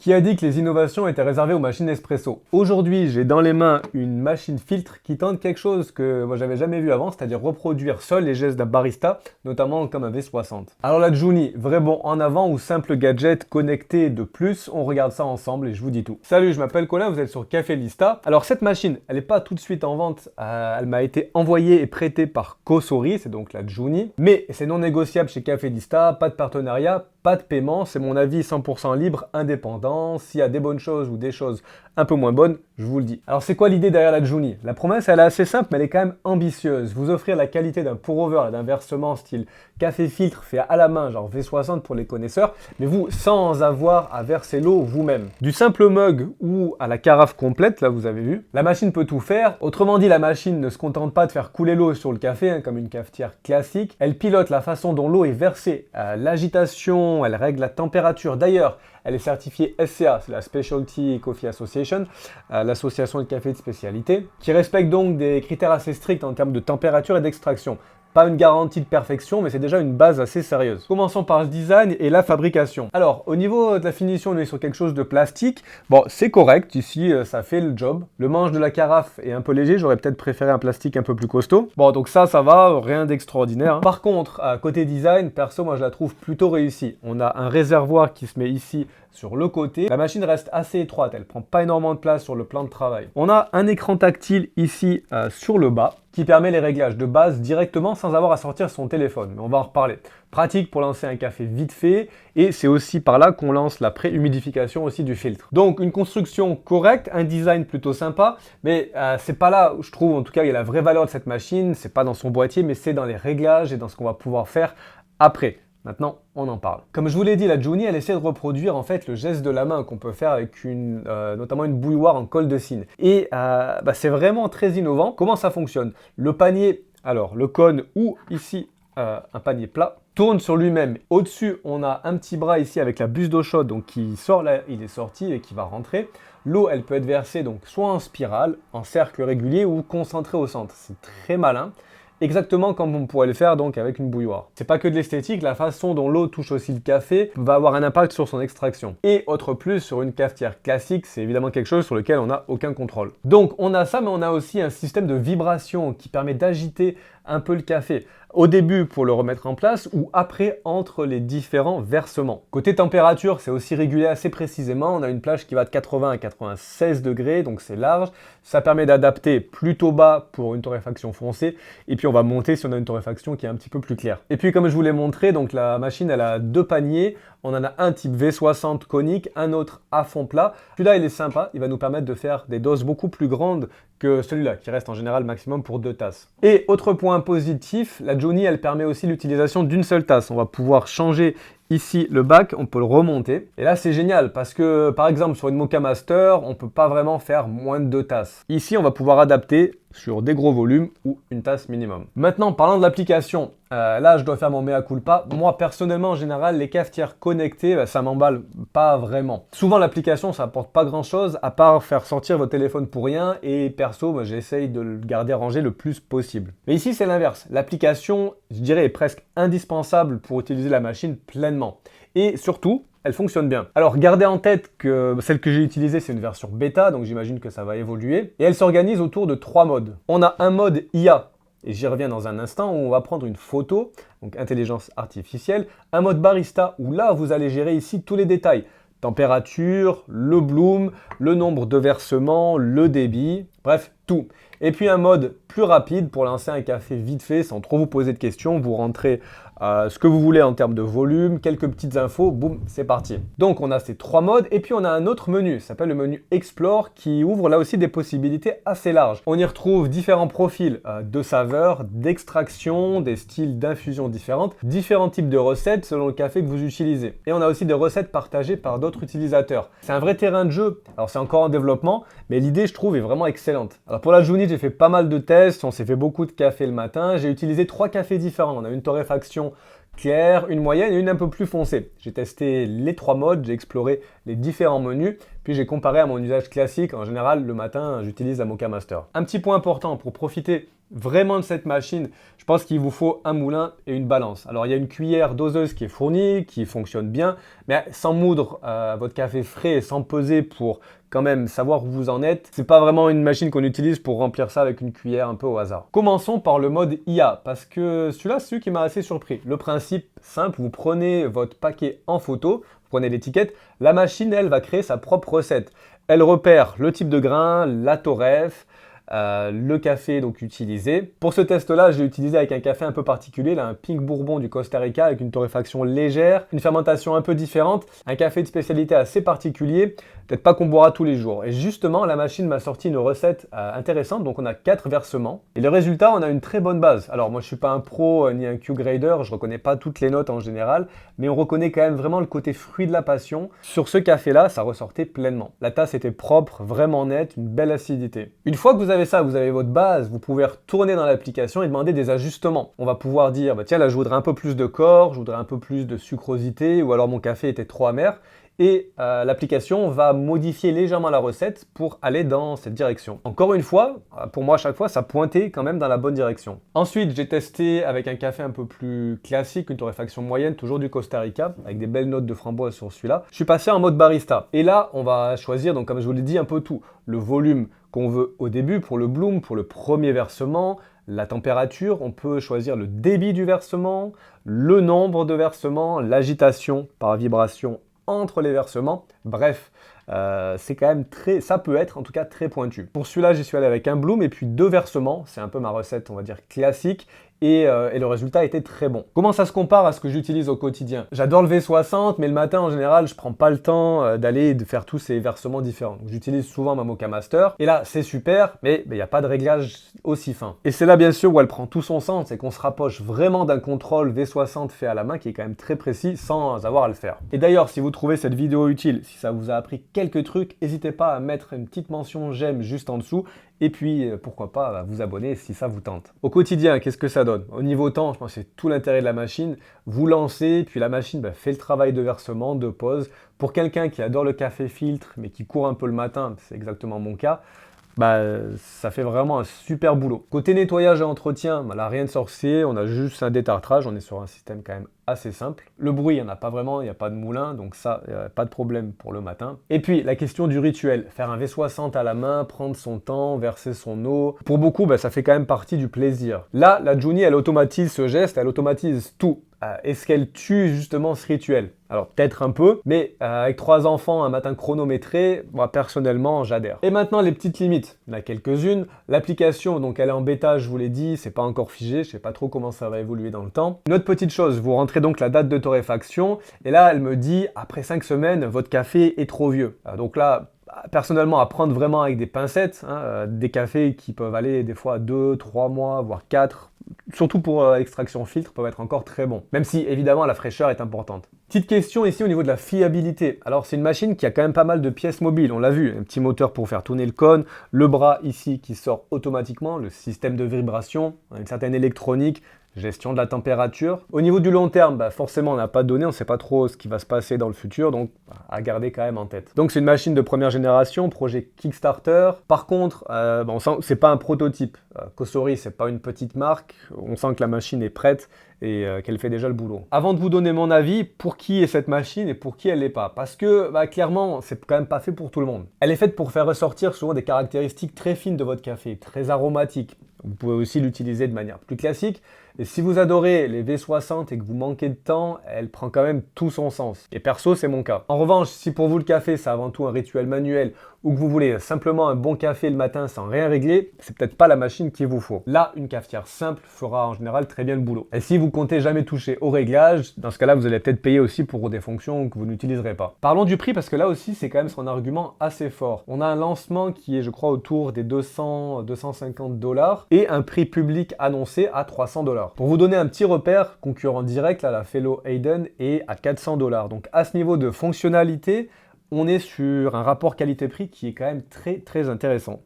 Qui a dit que les innovations étaient réservées aux machines espresso? Aujourd'hui, j'ai dans les mains une machine filtre qui tente quelque chose que moi j'avais jamais vu avant, c'est-à-dire reproduire seul les gestes d'un barista, notamment comme un V60. Alors la Juni, vrai bon en avant ou simple gadget connecté de plus, on regarde ça ensemble et je vous dis tout. Salut, je m'appelle Colin, vous êtes sur Café Lista. Alors cette machine, elle n'est pas tout de suite en vente, elle m'a été envoyée et prêtée par Cosori, c'est donc la Juni, mais c'est non négociable chez Café Lista, pas de partenariat, pas de paiement, c'est mon avis 100% libre, indépendant. S'il y a des bonnes choses ou des choses un peu moins bonnes, je vous le dis. Alors c'est quoi l'idée derrière la Juni? La promesse elle est assez simple mais elle est quand même ambitieuse. Vous offrir la qualité d'un pour-over et d'un versement style café filtre fait à la main, genre V60 pour les connaisseurs, mais vous sans avoir à verser l'eau vous-même. Du simple mug ou à la carafe complète, là vous avez vu, la machine peut tout faire. Autrement dit, la machine ne se contente pas de faire couler l'eau sur le café, comme une cafetière classique, elle pilote la façon dont l'eau est versée, l'agitation, elle règle la température. D'ailleurs, elle est certifiée SCA, c'est la Specialty Coffee Association, l'association de café de spécialité, qui respecte donc des critères assez stricts en termes de température et d'extraction. Pas une garantie de perfection, mais c'est déjà une base assez sérieuse. Commençons par le design et la fabrication. Alors, au niveau de la finition, on est sur quelque chose de plastique. Bon, c'est correct, ici, ça fait le job. Le manche de la carafe est un peu léger, j'aurais peut-être préféré un plastique un peu plus costaud. Bon, donc ça va, rien d'extraordinaire, hein. Par contre, côté design, perso, moi je la trouve plutôt réussie. On a un réservoir qui se met ici sur le côté. La machine reste assez étroite, elle prend pas énormément de place sur le plan de travail. On a un écran tactile ici sur le bas qui permet les réglages de base directement sans avoir à sortir son téléphone, mais on va en reparler. Pratique pour lancer un café vite fait et c'est aussi par là qu'on lance la pré-humidification aussi du filtre. Donc une construction correcte, un design plutôt sympa, mais c'est pas là où je trouve en tout cas il y a la vraie valeur de cette machine, c'est pas dans son boîtier mais c'est dans les réglages et dans ce qu'on va pouvoir faire après. Maintenant, on en parle. Comme je vous l'ai dit, la Juni, elle essaie de reproduire en fait le geste de la main qu'on peut faire avec notamment une bouilloire en colle de cygne. Et c'est vraiment très innovant. Comment ça fonctionne? Le panier, alors le cône ou ici un panier plat, tourne sur lui-même. Au-dessus, on a un petit bras ici avec la buse d'eau chaude donc qui sort là, il est sorti et qui va rentrer. L'eau, elle peut être versée donc soit en spirale, en cercle régulier ou concentrée au centre. C'est très malin. Exactement comme on pourrait le faire donc avec une bouilloire. C'est pas que de l'esthétique, la façon dont l'eau touche aussi le café va avoir un impact sur son extraction. Et autre plus, sur une cafetière classique, c'est évidemment quelque chose sur lequel on n'a aucun contrôle. Donc on a ça, mais on a aussi un système de vibration qui permet d'agiter un peu le café. Au début pour le remettre en place ou après entre les différents versements. Côté température, c'est aussi régulé assez précisément. On a une plage qui va de 80 à 96 degrés, donc c'est large. Ça permet d'adapter plutôt bas pour une torréfaction foncée. Et puis on va monter si on a une torréfaction qui est un petit peu plus claire. Et puis comme je vous l'ai montré, donc la machine elle a deux paniers. On en a un type V60 conique, un autre à fond plat. Celui-là il est sympa, il va nous permettre de faire des doses beaucoup plus grandes que celui-là, qui reste en général maximum pour 2 tasses. Et autre point positif, la Juni, elle permet aussi l'utilisation d'une seule tasse. On va pouvoir changer ici le bac, on peut le remonter. Et là, c'est génial parce que, par exemple, sur une Moka Master, on ne peut pas vraiment faire moins de 2 tasses. Ici, on va pouvoir adapter sur des gros volumes ou une tasse minimum. Maintenant, parlant de l'application, là, je dois faire mon mea culpa. Moi, personnellement, en général, les cafetières connectées, ça m'emballe pas vraiment. Souvent, l'application, ça apporte pas grand-chose à part faire sortir votre téléphone pour rien et perso, moi, j'essaye de le garder rangé le plus possible. Mais ici, c'est l'inverse. L'application, je dirais, est presque indispensable pour utiliser la machine pleinement. Et surtout, elle fonctionne bien. Alors gardez en tête que celle que j'ai utilisée c'est une version bêta, donc j'imagine que ça va évoluer. Et elle s'organise autour de 3 modes. On a un mode IA, et j'y reviens dans un instant, où on va prendre une photo, donc intelligence artificielle. Un mode barista, où là vous allez gérer ici tous les détails. Température, le bloom, le nombre de versements, le débit, bref, tout. Et puis un mode plus rapide pour lancer un café vite fait sans trop vous poser de questions. Vous rentrez ce que vous voulez en termes de volume, quelques petites infos, boum, c'est parti. Donc on a ces 3 modes et puis on a un autre menu, ça s'appelle le menu Explore qui ouvre là aussi des possibilités assez larges. On y retrouve différents profils de saveurs, d'extraction, des styles d'infusion différentes, différents types de recettes selon le café que vous utilisez. Et on a aussi des recettes partagées par d'autres utilisateurs. C'est un vrai terrain de jeu, alors c'est encore en développement, mais l'idée je trouve est vraiment excellente. Alors pour la Juni, j'ai fait pas mal de tests, on s'est fait beaucoup de café le matin, j'ai utilisé 3 cafés différents. On a une torréfaction claire, une moyenne et une un peu plus foncée. J'ai testé les 3 modes, j'ai exploré les différents menus, puis j'ai comparé à mon usage classique. En général, le matin, j'utilise la Moka Master. Un petit point important pour profiter vraiment de cette machine, je pense qu'il vous faut un moulin et une balance. Alors il y a une cuillère doseuse qui est fournie, qui fonctionne bien, mais sans moudre votre café frais et sans peser pour quand même savoir où vous en êtes, c'est pas vraiment une machine qu'on utilise pour remplir ça avec une cuillère un peu au hasard. Commençons par le mode IA, parce que celui-là, c'est celui qui m'a assez surpris. Le principe simple, vous prenez votre paquet en photo, vous prenez l'étiquette, la machine, elle, va créer sa propre recette. Elle repère le type de grain, la torréf, le café donc utilisé. Pour ce test-là, je l'ai utilisé avec un café un peu particulier, là, un Pink Bourbon du Costa Rica avec une torréfaction légère, une fermentation un peu différente, un café de spécialité assez particulier, peut-être pas qu'on boira tous les jours. Et justement, la machine m'a sorti une recette intéressante, donc on a 4 versements. Et le résultat, on a une très bonne base. Alors moi, je suis pas un pro ni un Q-grader, je reconnais pas toutes les notes en général, mais on reconnaît quand même vraiment le côté fruit de la passion. Sur ce café-là, ça ressortait pleinement. La tasse était propre, vraiment nette, une belle acidité. Une fois que vous avez ça, vous avez votre base, vous pouvez retourner dans l'application et demander des ajustements. On va pouvoir dire, bah tiens là je voudrais un peu plus de corps, je voudrais un peu plus de sucrosité, ou alors mon café était trop amer. Et l'application va modifier légèrement la recette pour aller dans cette direction. Encore une fois, pour moi à chaque fois, ça pointait quand même dans la bonne direction. Ensuite, j'ai testé avec un café un peu plus classique, une torréfaction moyenne, toujours du Costa Rica, avec des belles notes de framboise sur celui-là. Je suis passé en mode barista. Et là, on va choisir, donc comme je vous l'ai dit, un peu tout. Le volume qu'on veut au début pour le bloom, pour le premier versement, la température, on peut choisir le débit du versement, le nombre de versements, l'agitation par vibration entre les versements. Bref, c'est quand même ça peut être en tout cas très pointu. Pour celui-là, j'y suis allé avec un bloom et puis 2 versements. C'est un peu ma recette, on va dire, classique. Et le résultat était très bon. Comment ça se compare à ce que j'utilise au quotidien? J'adore le V60, mais le matin en général, je prends pas le temps d'aller de faire tous ces versements différents. J'utilise souvent ma Moka Master. Et là, c'est super, mais il n'y a pas de réglage aussi fin. Et c'est là bien sûr où elle prend tout son sens, c'est qu'on se rapproche vraiment d'un contrôle V60 fait à la main qui est quand même très précis sans avoir à le faire. Et d'ailleurs, si vous trouvez cette vidéo utile, si ça vous a appris quelques trucs, n'hésitez pas à mettre une petite mention j'aime juste en dessous. Et puis, pourquoi pas vous abonner si ça vous tente. Au quotidien, qu'est-ce que ça donne? Au niveau temps, je pense que c'est tout l'intérêt de la machine. Vous lancez, puis la machine fait le travail de versement, de pause. Pour quelqu'un qui adore le café filtre, mais qui court un peu le matin, c'est exactement mon cas, ça fait vraiment un super boulot. Côté nettoyage et entretien, là, rien de sorcier, on a juste un détartrage, on est sur un système quand même assez simple. Le bruit, il n'y en a pas vraiment, il n'y a pas de moulin, donc ça, pas de problème pour le matin. Et puis, la question du rituel, faire un V60 à la main, prendre son temps, verser son eau. Pour beaucoup, ça fait quand même partie du plaisir. Là, la Juni, elle automatise ce geste, elle automatise tout. Est-ce qu'elle tue justement ce rituel? Alors peut-être un peu, mais avec 3 enfants, un matin chronométré, moi personnellement j'adhère. Et maintenant les petites limites, il y en a quelques-unes. L'application, donc elle est en bêta, je vous l'ai dit, c'est pas encore figé, je sais pas trop comment ça va évoluer dans le temps. Une autre petite chose, vous rentrez donc la date de torréfaction, et là elle me dit, après 5 semaines, votre café est trop vieux. Donc là, personnellement, à prendre vraiment avec des pincettes, des cafés qui peuvent aller des fois 2, 3 mois, voire 4, surtout pour extraction filtre, peuvent être encore très bons. Même si, évidemment, la fraîcheur est importante. Petite question ici au niveau de la fiabilité. Alors, c'est une machine qui a quand même pas mal de pièces mobiles, on l'a vu. Un petit moteur pour faire tourner le cône, le bras ici qui sort automatiquement, le système de vibration, une certaine électronique, gestion de la température. Au niveau du long terme, forcément, on n'a pas de données, on ne sait pas trop ce qui va se passer dans le futur, donc à garder quand même en tête. Donc c'est une machine de première génération, projet Kickstarter. Par contre, on sent que c'est pas un prototype. Cosori, c'est pas une petite marque. On sent que la machine est prête et qu'elle fait déjà le boulot. Avant de vous donner mon avis, pour qui est cette machine et pour qui elle l'est pas? Parce que clairement, c'est quand même pas fait pour tout le monde. Elle est faite pour faire ressortir souvent des caractéristiques très fines de votre café, très aromatiques. Vous pouvez aussi l'utiliser de manière plus classique. Et si vous adorez les V60 et que vous manquez de temps, elle prend quand même tout son sens. Et perso, c'est mon cas. En revanche, si pour vous le café, c'est avant tout un rituel manuel ou que vous voulez simplement un bon café le matin sans rien régler, c'est peut-être pas la machine qu'il vous faut. Là, une cafetière simple fera en général très bien le boulot. Et si vous comptez jamais toucher au réglage, dans ce cas-là, vous allez peut-être payer aussi pour des fonctions que vous n'utiliserez pas. Parlons du prix parce que là aussi, c'est quand même son argument assez fort. On a un lancement qui est, je crois, autour des 200-250 $ et un prix public annoncé à 300 $. Pour vous donner un petit repère, concurrent direct, là, la Fellow Hayden est à 400 $. Donc à ce niveau de fonctionnalité, on est sur un rapport qualité-prix qui est quand même très très intéressant.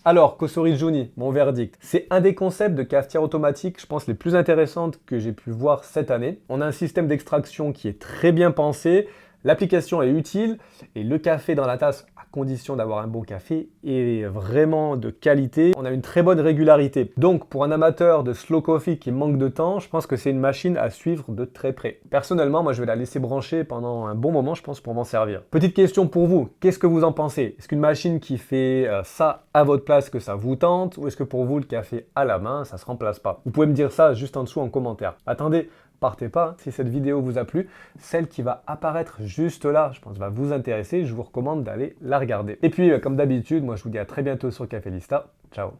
Alors, Cosori Juni, mon verdict. C'est un des concepts de cafetière automatique, je pense, les plus intéressantes que j'ai pu voir cette année. On a un système d'extraction qui est très bien pensé, L'application est utile et le café dans la tasse, à condition d'avoir un bon café, est vraiment de qualité. On a une très bonne régularité. Donc pour un amateur de slow coffee qui manque de temps, je pense que c'est une machine à suivre de très près. Personnellement, moi je vais la laisser brancher pendant un bon moment, je pense, pour m'en servir. Petite question pour vous, qu'est-ce que vous en pensez? Est-ce qu'une machine qui fait ça à votre place, que ça vous tente? Ou est-ce que pour vous, le café à la main, ça se remplace pas? Vous pouvez me dire ça juste en dessous en commentaire. Attendez, partez pas, si cette vidéo vous a plu, celle qui va apparaître juste là, je pense va vous intéresser, je vous recommande d'aller la regarder. Et puis, comme d'habitude, moi je vous dis à très bientôt sur Café Lista. Ciao.